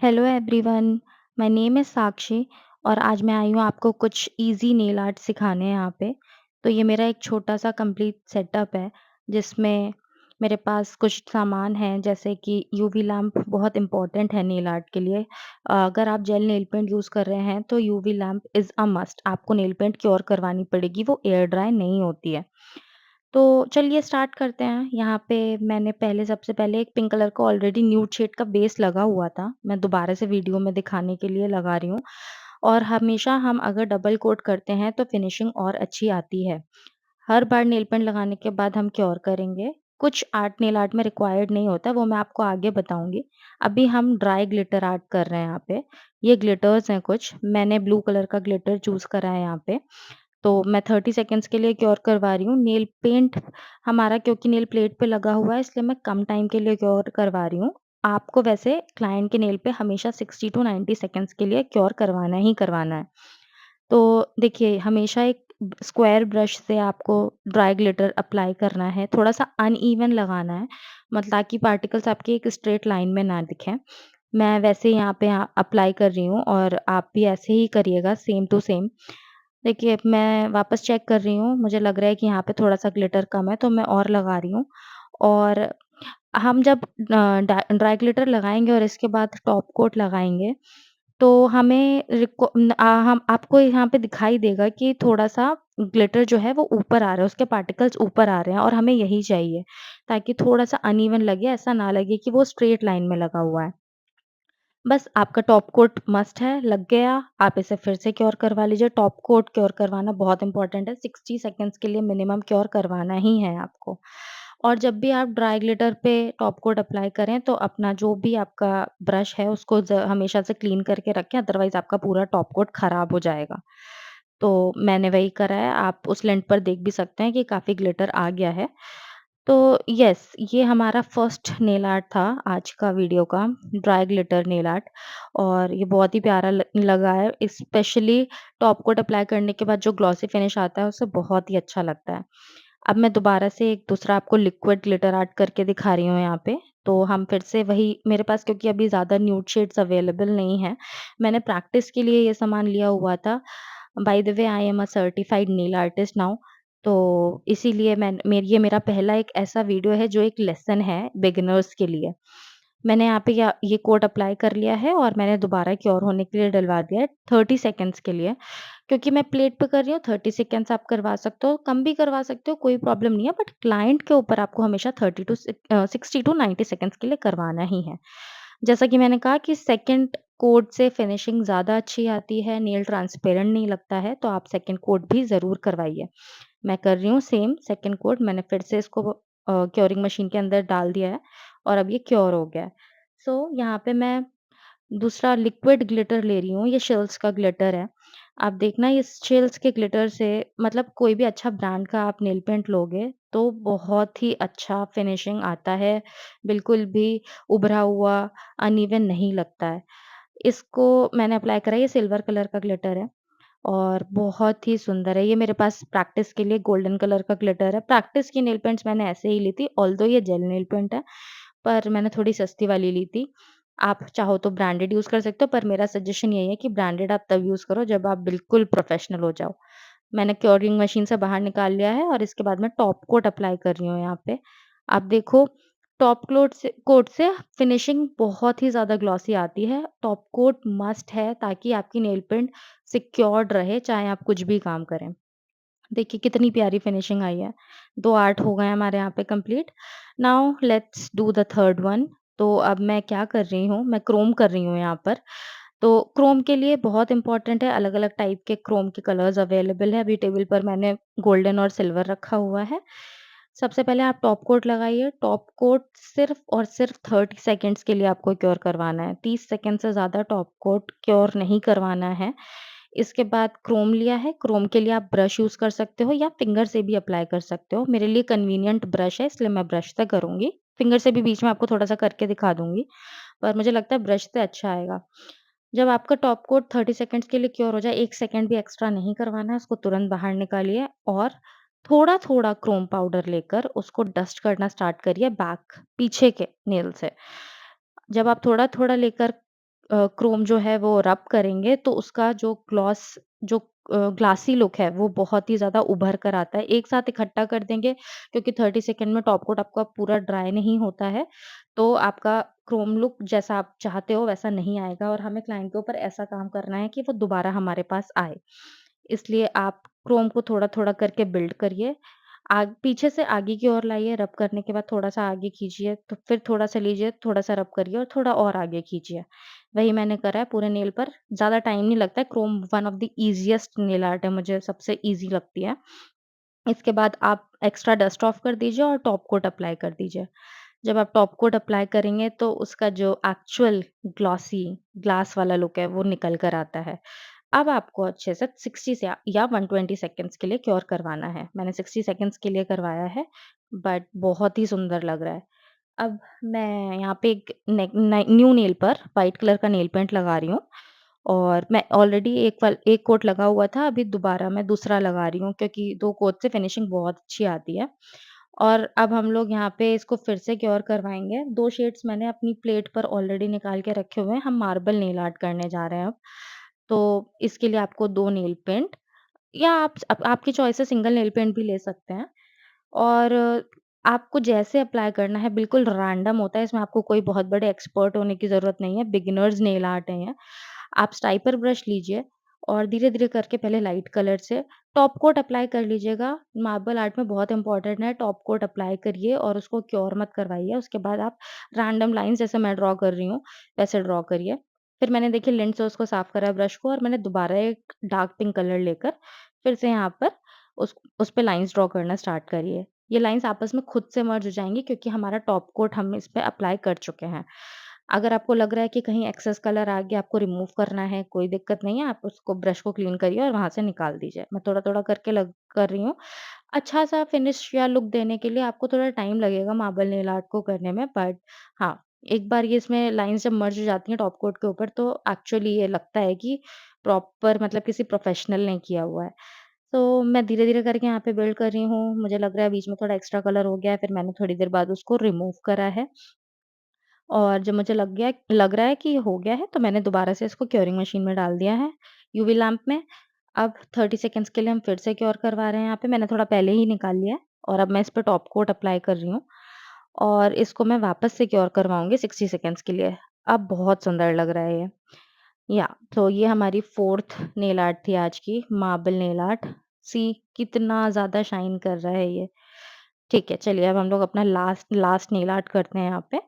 Hello everyone, my name is Sakshi और आज मैं आई हूँ आपको कुछ इजी नेल आर्ट सिखाने यहाँ पे। तो ये मेरा एक छोटा-सा कंप्लीट सेटअप है, जिसमें मेरे पास कुछ सामान हैं जैसे कि यूवी लैंप बहुत इम्पोर्टेंट है नेल आर्ट के लिए। अगर आप जेल नेल पेंट यूज़ कर रहे हैं तो UV lamp is a must आपको नेल पेंट क्योर करवानी पड़ेगी, वो एयर ड्राई नहीं होती है। तो चलिए स्टार्ट करते हैं। यहाँ पे मैंने पहले सबसे पहले एक पिंक कलर का ऑलरेडी न्यूड शेड का बेस लगा हुआ था। मैं दोबारा से वीडियो में दिखाने के लिए लगा रही हूँ और हमेशा हम अगर डबल कोट करते हैं तो फिनिशिंग और अच्छी आती है। हर बार नेल पेंट लगाने के बाद हम क्योर करेंगे। कुछ आर्ट नेल आर्ट में रिक्वायर्ड नहीं होता, वो मैं आपको आगे बताऊँगी। अभी हम ड्राई ग्लिटर आर्ट कर रहे हैं यहाँ पे। ये ग्लिटर्स हैं कुछ, मैंने ब्लू कलर का ग्लिटर चूज़ करा है यहाँ पे। तो मैं 30 सेकंड्स के लिए क्योर करवा रही हूँ। नेल पेंट हमारा क्योंकि नेल प्लेट पे लगा हुआ है इसलिए मैं कम टाइम के लिए क्योर करवा रही हूँ। आपको वैसे क्लाइंट के नेल पे हमेशा 60 टू 90 सेकंड्स के लिए क्योर करवाना ही करवाना है। तो देखिए हमेशा एक स्क्वायर ब्रश से आपको ड्राई ग्लिटर अप्लाई करना है, थोड़ा-सा अनइवन लगाना है मतलब ताकि पार्टिकल्स आपके एक स्ट्रेट लाइन में ना दिखें। मैं वैसे यहाँ पे अप्लाई कर रही हूँ और आप भी ऐसे ही करिएगा सेम टू सेम। देखिए, मैं वापस चेक कर रही हूँ, मुझे लग रहा है कि यहाँ पे थोड़ा-सा ग्लिटर कम है, तो मैं और लगा रही हूँ। और हम जब ड्राई ग्लिटर लगाएँगे और इसके बाद टॉप कोट लगाएँगे, तो हम आपको यहाँ पे दिखाई देगा कि थोड़ा-सा ग्लिटर जो है वो ऊपर आ रहा है, उसके पार्टिकल्स ऊपर आ रहे हैं और हमें यही चाहिए, ताकि थोड़ा-सा अनइवन लगे, ऐसा ना लगे कि वो स्ट्रेट लाइन में लगा हुआ है। बस आपका टॉप कोट मस्ट है, लग गया, आप इसे फिर से क्योर करवा लीजिए। टॉप कोट क्योर करवाना बहुत इम्पोर्टेंट है, 60 सेकंड्स के लिए मिनिमम क्योर करवाना ही है आपको। और जब भी आप ड्राई ग्लिटर पे टॉप कोट अप्लाई करें, तो अपना जो भी आपका ब्रश है, उसको हमेशा से क्लीन करके रखें, अदरवाइज़ आपका पूरा टॉप कोट खराब हो जाएगा। तो मैंने वही करा है, आप उस लेंथ पर देख भी सकते हैं कि काफ़ी ग्लिटर आ गया है। तो यस, ये हमारा फर्स्ट नेल आर्ट था आज का वीडियो का, ड्राई ग्लिटर नेल आर्ट और ये बहुत ही प्यारा लगा है। स्पेशली टॉप कोट अप्लाई करने के बाद जो ग्लॉसी फिनिश आता है, उससे बहुत ही अच्छा लगता है। अब मैं दोबारा से एक दूसरा आपको लिक्विड ग्लिटर आर्ट करके दिखा रही हूँ यहाँ पे। तो हम फिर से वही मेरे पास क्योंकि अभी ज़्यादा न्यूड शेड्स अवेलेबल नहीं हैं, मैंने प्रैक्टिस के लिए ये सामान लिया हुआ था। By the way I am a certified nail artist now. तो इसीलिए ये मेरा पहला एक ऐसा वीडियो है जो एक लेसन है बिगिनर्स के लिए। मैंने यहाँ पे ये कोट अप्लाई कर लिया है और मैंने दोबारा क्योर होने के लिए डलवा दिया है 30 सेकंड्स के लिए। क्योंकि मैं प्लेट पे कर रही हूँ 30 सेकंड्स आप करवा सकते हो, कम भी करवा सकते हो, कोई प्रॉब्लम नहीं है बट क्लाइंट के ऊपर आपको हमेशा 60 टू 90 सेकंड्स के लिए करवाना ही है। जैसा कि मैंने कहा कि सेकंड कोट से फिनिशिंग ज़्यादा अच्छी आती है, नेल ट्रांसपेरेंट नहीं लगता है, तो आप सेकंड कोट भी ज़रूर करवाइए। मैं कर रही हूँ सेम सेकंड कोट मैंने फिर से इसको क्योरिंग मशीन के अंदर डाल दिया है और अब ये क्योर हो गया है। सो यहाँ पे मैं दूसरा लिक्विड ग्लिटर ले रही हूँ, ये शेल्स का ग्लिटर है। आप देखना इस शेल्स के ग्लिटर से मतलब कोई भी अच्छा ब्रांड का आप नेल पेंट लोगे, तो बहुत ही अच्छा फिनिशिंग आता है, बिल्कुल भी उभरा हुआ, अनइवन नहीं लगता है। इसको मैंने अप्लाई करा है, ये सिल्वर कलर का ग्लिटर है और बहुत ही सुंदर है। ये मेरे पास प्रैक्टिस के लिए गोल्डन कलर का ग्लिटर है। प्रैक्टिस की नेल पेंट्स मैंने ऐसे ही ली थी, ऑल्दो ये जेल नेल पेंट है, पर मैंने थोड़ी सस्ती वाली ली थी। आप चाहो तो ब्रांडेड यूज़ कर सकते हो, पर मेरा सजेशन यही है कि ब्रांडेड आप तब यूज़ करो जब आप बिल्कुल प्रोफेशनल हो जाओ। मैंने क्योरिंग मशीन से बाहर निकाल लिया है और इसके बाद मैं टॉप कोट अप्लाई कर रही हूँ यहाँ पे। आप देखो टॉप कोट से फिनिशिंग बहुत ही ज़्यादा ग्लॉसी आती है। टॉप कोट मस्ट है ताकि आपकी नेल पेंट सिक्योर्ड रहे, चाहे आप कुछ भी काम करें। देखिए कितनी प्यारी फिनिशिंग आई है। 2 आर्ट हो गए हमारे यहाँ पे complete. Now let's do the third one. तो अब मैं क्या कर रही हूँ, मैं क्रोम कर रही हूँ यहाँ पर। तो क्रोम के लिए बहुत इम्पोर्टेंट है, अलग-अलग टाइप के क्रोम के कलर्स अवेलेबल है। अभी टेबल पर मैंने गोल्डन और सिल्वर रखा हुआ है। सबसे पहले आप टॉप कोट लगाइए। टॉप कोट सिर्फ़ और सिर्फ़ 30 सेकंड्स के लिए आपको क्योर करवाना है। 30 सेकंड से ज़्यादा टॉप कोट क्योर नहीं करवाना है। इसके बाद क्रोम लिया है, क्रोम के लिए आप ब्रश यूज़ कर सकते हो या फिंगर से भी अप्लाई कर सकते हो। मेरे लिए कन्वीनिएंट ब्रश है इसलिए मैं ब्रश से करूँगी। फिंगर से भी बीच में आपको थोड़ा-सा करके दिखा दूँगी, पर मुझे लगता है ब्रश से अच्छा आएगा। जब आपका टॉप कोट 30 सेकंड्स के लिए क्योर हो जाए, 1 सेकंड भी एक्स्ट्रा नहीं करवाना है, उसको तुरंत बाहर निकालिए और थोड़ा-थोड़ा क्रोम पाउडर लेकर उसको डस्ट करना स्टार्ट करिए पीछे के नेल से। जब आप थोड़ा-थोड़ा लेकर क्रोम जो है वो रब करेंगे तो उसका जो ग्लासी लुक है वो बहुत ही ज़्यादा उभर कर आता है। एक साथ इकट्ठा कर देंगे क्योंकि 30 सेकंड में टॉप कोट आपका पूरा ड्राई नहीं होता है, तो आपका क्रोम लुक जैसा आप चाहते हो वैसा नहीं आएगा और हमें क्लाइंट के ऊपर ऐसा काम करना है कि वो दोबारा हमारे पास आए। इसलिए आप क्रोम को थोड़ा-थोड़ा करके बिल्ड करिए। पीछे से आगे की ओर लाइए, रब करने के बाद थोड़ा-सा आगे खींचिए, तो फिर थोड़ा-सा लीजिए, थोड़ा-सा रब करिए और थोड़ा और आगे खींचिए। वही मैंने करा है पूरे नेल पर, ज़्यादा टाइम नहीं लगता है, Chrome one of the easiest nail art है, मुझे सबसे ईज़ी लगती है। इसके बाद आप एक्स्ट्रा डस्ट ऑफ कर दीजिए और टॉप कोट अप्लाई कर दीजिए। जब आप टॉप कोट अप्लाई करेंगे तो उसका जो एक्चुअल ग्लॉसी ग्लास वाला लुक है वो निकल कर आता है। अब आपको अच्छे से 60 से या 120 सेकंड्स के लिए क्योर करवाना है। मैंने 60 सेकंड्स के लिए करवाया है, बट बहुत ही सुंदर लग रहा है। अब मैं यहाँ पे एक न्यू नेल पर व्हाइट कलर का नेल पेंट लगा रही हूँ और मैं ऑलरेडी एक कोट लगा हुआ था, अभी दोबारा मैं दूसरा लगा रही हूँ क्योंकि 2 कोट से फिनिशिंग बहुत अच्छी आती है। और अब हम लोग यहाँ पे इसको फिर से क्योर करवाएँगे। 2 शेड्स मैंने अपनी प्लेट पर ऑलरेडी निकाल के रखे हुए हैं, हम मार्बल नेल आर्ट करने जा रहे हैं अब। तो इसके लिए आपको 2 नेल पेंट या आपकी चॉइस है, सिंगल नेल पेंट भी ले सकते हैं। और आपको जैसे अप्लाई करना है बिल्कुल रैंडम होता है, इसमें आपको कोई बहुत बड़े एक्सपर्ट होने की ज़रूरत नहीं है, बिगिनर्स नेल आर्ट है ये। आप स्ट्राइपर ब्रश लीजिए और धीरे-धीरे करके पहले लाइट कलर से टॉप कोट अप्लाई कर लीजिएगा। मार्बल आर्ट में बहुत इम्पोर्टेंट है, टॉप कोट अप्लाई करिए और उसको क्योर मत करवाइए। उसके बाद आप रैंडम लाइन्स जैसे मैं ड्रॉ कर रही हूँ, वैसे ड्रॉ करिए। फिर मैंने देखिए लिंट से उसको साफ करा ब्रश को और मैंने दोबारा एक डार्क पिंक कलर लेकर फिर से यहाँ पर उस पे लाइन्स ड्रॉ करना स्टार्ट करिए। ये लाइन्स आपस में खुद से मर्ज हो जाएँगी क्योंकि हमारा टॉप कोट हम इस पे अप्लाई कर चुके हैं। अगर आपको लग रहा है कि कहीं एक्सेस कलर आ गया, आपको रिमूव करना है, कोई दिक्कत नहीं है, आप उसको ब्रश को क्लीन करिए और वहाँ से निकाल दीजिए। मैं थोड़ा-थोड़ा करके लग कर रही हूँ। अच्छा-सा फिनिश या लुक देने के लिए आपको थोड़ा टाइम लगेगा मार्बल नेल आर्ट को करने में, बट हाँ, एक बार ये इसमें लाइन्स जब मर्ज हो जाती हैं टॉप कोट के ऊपर तो एक्चुअली ये लगता है कि प्रॉपर मतलब किसी प्रोफेशनल ने किया हुआ है। तो मैं धीरे-धीरे करके यहाँ पे बिल्ड कर रही हूँ। मुझे लग रहा है बीच में थोड़ा एक्स्ट्रा कलर हो गया है, फिर मैंने थोड़ी देर बाद उसको रिमूव करा है और जब मुझे लग रहा है कि हो गया है, तो मैंने दोबारा से इसको क्योरिंग मशीन में डाल दिया है, यूवी लैंप में। अब 30 सेकंड्स के लिए हम फिर से क्योर करवा रहे हैं यहाँ पे, मैंने थोड़ा पहले ही निकाल लिया है और अब मैं इस पे टॉप कोट अप्लाई कर रही हूँ और इसको मैं वापस से क्योर करवाऊँगी 60 सेकंड्स के लिए। अब बहुत सुंदर लग रहा है ये। तो ये हमारी 4th नेल आर्ट थी आज की, मार्बल नेल आर्ट। सी कितना ज़्यादा शाइन कर रहा है ये। ठीक है, चलिए अब हम लोग अपना लास्ट लास्ट नेल आर्ट करते हैं यहाँ पे।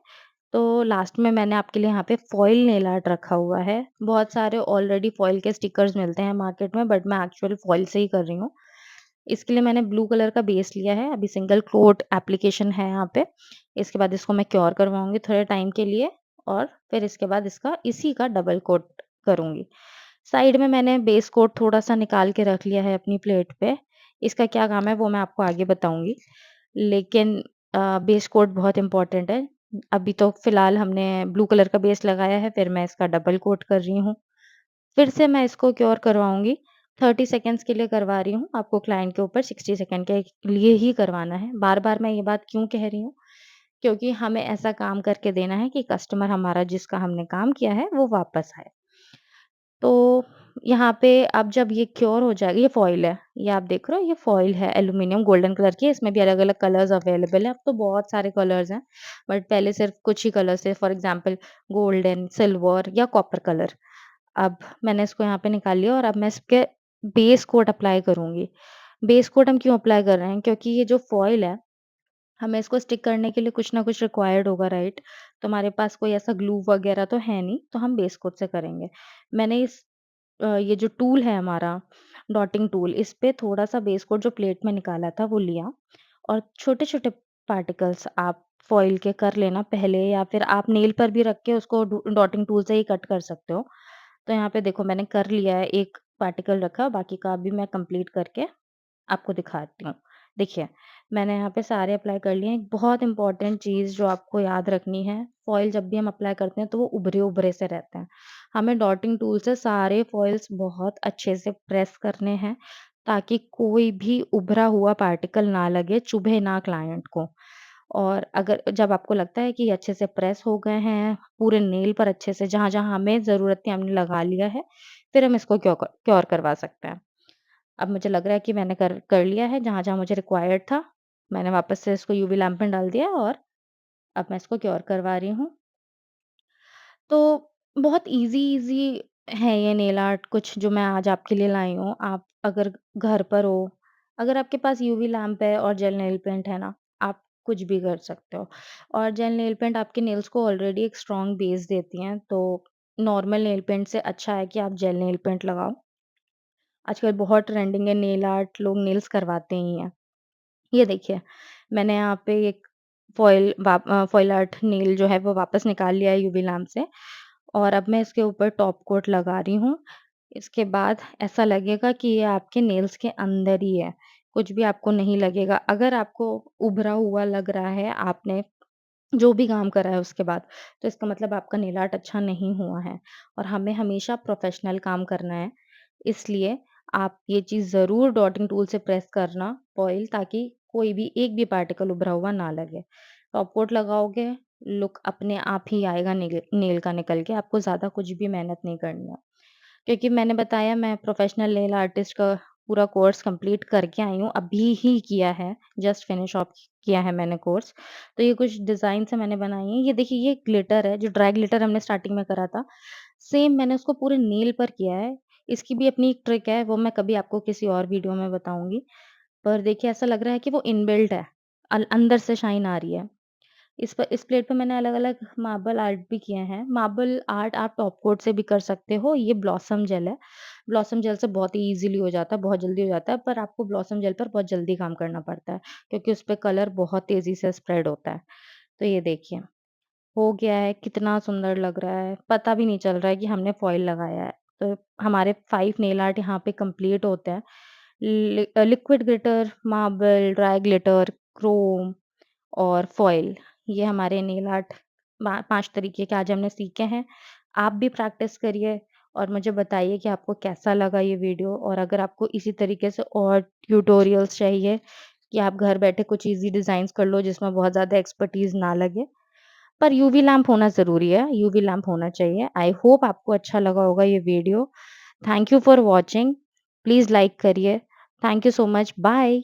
तो लास्ट में मैंने आपके लिए यहाँ पे फॉइल नेल आर्ट रखा हुआ है। बहुत सारे ऑलरेडी फॉइल के स्टिकर्स मिलते हैं मार्केट में, बट मैं एक्चुअल फॉइल से ही कर रही हूँ। इसके लिए मैंने ब्लू कलर का बेस लिया है, अभी सिंगल कोट एप्लीकेशन है यहाँ पे। इसके बाद इसको मैं क्योर करवाऊँगी थोड़े टाइम के लिए और फिर इसके बाद इसका इसी का डबल कोट करूँगी। साइड में मैंने बेस कोट थोड़ा-सा निकाल के रख लिया है अपनी प्लेट पे। इसका क्या काम है वो मैं आपको आगे बताऊँगी। लेकिन बेस कोट बहुत इम्पोर्टेंट है। अभी तो फ़िलहाल हमने ब्लू कलर का बेस लगाया है, फिर मैं इसका डबल कोट कर रही हूँ। फिर से मैं इसको क्योर करवाऊँगी। 30 सेकंड्स के लिए करवा रही हूँ, आपको क्लाइंट के ऊपर 60 सेकंड के लिए ही करवाना है। बार-बार मैं ये बात क्यों कह रही हूँ? क्योंकि हमें ऐसा काम करके देना है कि कस्टमर हमारा जिसका हमने काम किया है, वो वापस आए। तो यहाँ पे अब जब ये क्योर हो जाएगा, ये फॉइल है, ये आप देख रहे हो ये फॉइल है एल्यूमीनियम गोल्डन कलर की है, इसमें भी अलग-अलग कलर्स अवेलेबल हैं, अब तो बहुत सारे कलर्स हैं, बट पहले सिर्फ़ कुछ ही कलर्स थे, फॉर एग्ज़ाम्पल गोल्डन, सिल्वर या कॉपर कलर। अब मैंने इसको यहाँ पे निकाल लिया और अब मैं इसके बेस कोट अप्लाई करूँगी। बेस कोट हम क्यों अप्लाई कर रहे हैं? क्योंकि ये जो फॉइल है, हमें इसको स्टिक करने के लिए कुछ ना कुछ रिक्वायर्ड होगा, राइट? तो हमारे पास कोई ऐसा ग्लू वगैरह तो है नहीं, तो हम बेस कोट से करेंगे। मैंने ये जो टूल है हमारा डॉटिंग टूल, इस पे थोड़ा-सा बेस कोट जो प्लेट में निकाला था वो लिया और छोटे-छोटे पार्टिकल्स आप फ़ॉइल के कर लेना पहले या फिर आप नेल पर भी रख के उसको डॉटिंग टूल से ही कट कर सकते हो। तो यहाँ पे देखो मैंने कर लिया है, एक पार्टिकल रखा, बाकी का अभी मैं कंप्लीट करके आपको दिखाती हूँ। देखिए, मैंने यहाँ पे सारे अप्लाई कर लिए हैं। एक बहुत इम्पोर्टेंट चीज़ जो आपको याद रखनी है, फ़ॉइल जब भी हम अप्लाई करते हैं तो वो उभरे-उभरे से रहते हैं। हमें डॉटिंग टूल से सारे फ़ॉइल्स बहुत अच्छे से प्रेस करने हैं, ताकि कोई भी उभरा हुआ पार्टिकल ना लगे, चुभे ना क्लाइंट को। और अगर जब आपको लगता है कि ये अच्छे से प्रेस हो गए हैं, पूरे नेल पर अच्छे से जहाँ-जहाँ हमें ज़रूरत थी हमने लगा लिया है, फिर हम इसको क्योर करवा सकते हैं। अब मुझे लग रहा है कि मैंने कर कर लिया है जहाँ-जहाँ मुझे रिक्वायर्ड था। मैंने वापस से इसको यूवी लैंप में डाल दिया और अब मैं इसको क्योर करवा रही हूँ। तो बहुत ईज़ी है ये नेल आर्ट कुछ जो मैं आज आपके लिए लाई हूँ। आप अगर घर पर हो, अगर आपके पास यूवी लैंप है और जेल नेल पेंट है ना, आप कुछ भी कर सकते हो। और जेल नेल पेंट आपके नेल्स को ऑलरेडी एक स्ट्रॉन्ग बेस देती हैं, तो नॉर्मल नेल पेंट से अच्छा है कि आप जेल नेल पेंट लगाओ। आजकल बहुत ट्रेंडिंग है नेल आर्ट, लोग नेल्स करवाते ही हैं। ये देखिए, मैंने यहाँ पे एक फ़ॉइल आर्ट नेल जो है वो वापस निकाल लिया है यूवी लैंप से और अब मैं इसके ऊपर टॉप कोट लगा रही हूँ। इसके बाद ऐसा लगेगा कि ये आपके नेल्स के अंदर ही है, कुछ भी आपको नहीं लगेगा। अगर आपको उभरा हुआ लग रहा है, आपने जो भी काम करा है उसके बाद, तो इसका मतलब आपका नेल आर्ट अच्छा नहीं हुआ है और हमें हमेशा प्रोफ़ेशनल काम करना है। इसलिए आप ये चीज़ ज़रूर डॉटिंग टूल से प्रेस करना फ़ॉइल ताकि कोई भी एक भी पार्टिकल उभरा हुआ ना लगे। टॉप कोट लगाओगे, लुक अपने आप ही आएगा नेल नेल का निकल के, आपको ज़्यादा कुछ भी मेहनत नहीं करनी है। क्योंकि मैंने बताया मैं प्रोफ़ेशनल नेल आर्टिस्ट का पूरा कोर्स कंप्लीट करके आई हूँ, अभी ही किया है, जस्ट फिनिश ऑफ किया है मैंने कोर्स। तो ये कुछ डिज़ाइन्स हैं मैंने बनाई हैं। ये देखिए ये ग्लिटर है, जो ड्राई ग्लिटर हमने स्टार्टिंग में करा था, सेम मैंने उसको पूरे नेल पर किया है। इसकी भी अपनी एक ट्रिक है, वो मैं कभी आपको किसी और वीडियो में बताऊँगी। पर देखिए ऐसा लग रहा है कि वो इनबिल्ट है, अंदर से शाइन आ रही है। इस प्लेट पे मैंने अलग-अलग मार्बल आर्ट भी किए हैं। मार्बल आर्ट आप टॉप कोट से भी कर सकते हो। ये ब्लॉसम जेल है। ब्लॉसम जेल से बहुत ही ईज़िली हो जाता है, बहुत जल्दी हो जाता है, पर आपको ब्लॉसम जेल पर बहुत जल्दी काम करना पड़ता है, क्योंकि उसपे कलर बहुत तेज़ी से स्प्रेड होता है। तो ये देखिए, हो गया है, कितना सुंदर लग रहा है। पता भी नहीं चल रहा है कि हमने फ़ॉइल लगाया है। तो हमारे 5 नेल आर्ट यहाँ पे कंप्लीट होते हैं। Liquid glitter, marble, dry glitter, Chrome और फ़ॉइल, ये हमारे नेल आर्ट 5 तरीके के आज हमने सीखे हैं। आप भी प्रैक्टिस करिए और मुझे बताइए कि आपको कैसा लगा ये वीडियो और अगर आपको इसी तरीके से और ट्यूटोरियल्स चाहिए कि आप घर बैठे कुछ ईज़ी डिज़ाइन्स कर लो जिसमें बहुत ज़्यादा एक्सपर्टीज़ ना लगे, पर यूवी लैंप होना ज़रूरी है, यूवी लैंप होना चाहिए। आई होप आपको अच्छा लगा होगा ये video. Thank you for watching. Please like करिए। Thank you so much. Bye.